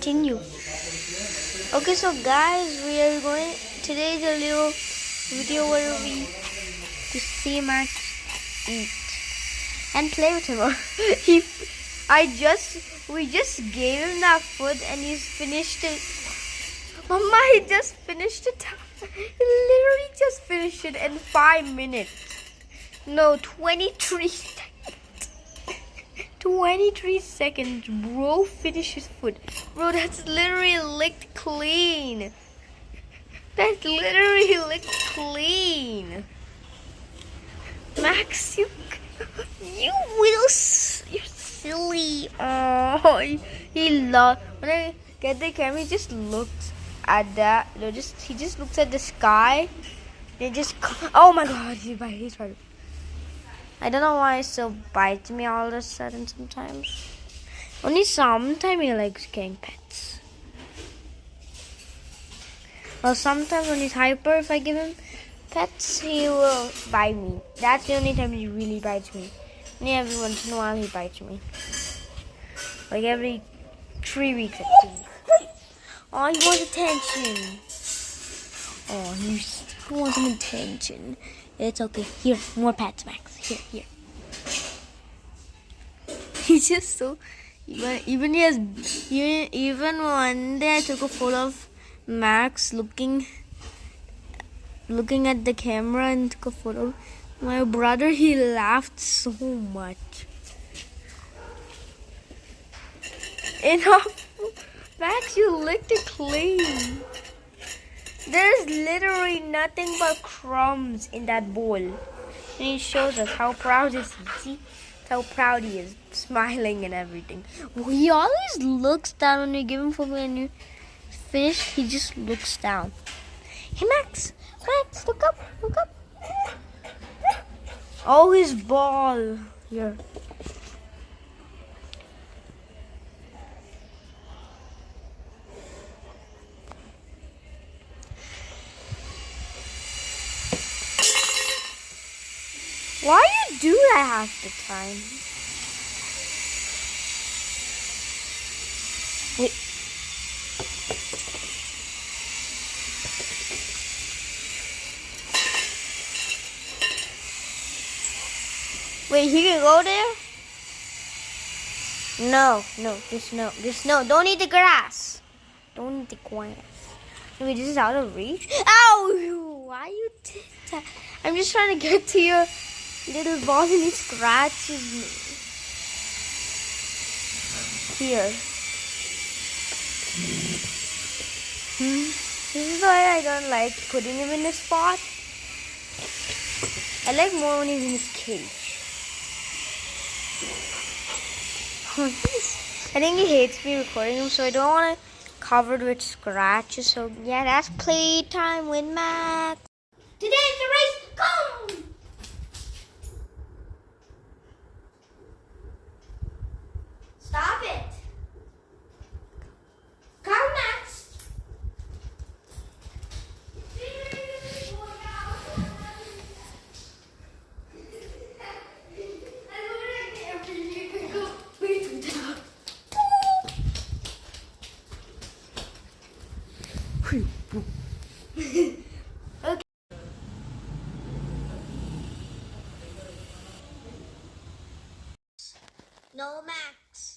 continue. Okay, so guys, we are going. Today's a little video where we to see Max eat and play with him. We just gave him that food and he's finished it. Mama, he just finished it. He literally just finished it in 5 minutes. No, 23 seconds. 23 seconds, bro. Finish his food. Bro, that's literally licked clean. That's literally licked clean. Max, you're silly. Oh, he loves. When I get the camera, he just looks at that. He just looks at the sky. And just. Oh my God, he's right. I don't know why he still bites me all of a sudden sometimes. Only sometimes he likes getting pets. Well, sometimes when he's hyper, if I give him pets, he will bite me. That's the only time he really bites me. Only every once in a while he bites me. Like every 3 weeks, I think. Oh, he wants attention. Oh, he wants some attention. It's okay. Here, more pets, Max. Here. He's just so. Even one day I took a photo of Max looking at the camera and took a photo. My brother, he laughed so much. Enough, Max. You licked it clean. There's literally nothing but crumbs in that bowl. And he shows us how proud he is. See how proud he is, smiling and everything. He always looks down when you give him food. When you finish, he just looks down. Hey, Max, look up. Oh, his ball. Here. Why you do that half the time? Wait, he can go there? No, just no. Don't eat the grass. Don't eat the grass. Wait, this is out of reach? Ow! Why you did that? I'm just trying to get to your little ball and he scratches me. Here. This is why I don't like putting him in a spot. I like more when he's in his cage. I think he hates me recording him, so I don't want to cover it with scratches. So yeah, that's Playtime with Max. Today's the race. Go! Stop it! Come, Max! Okay. No, Max.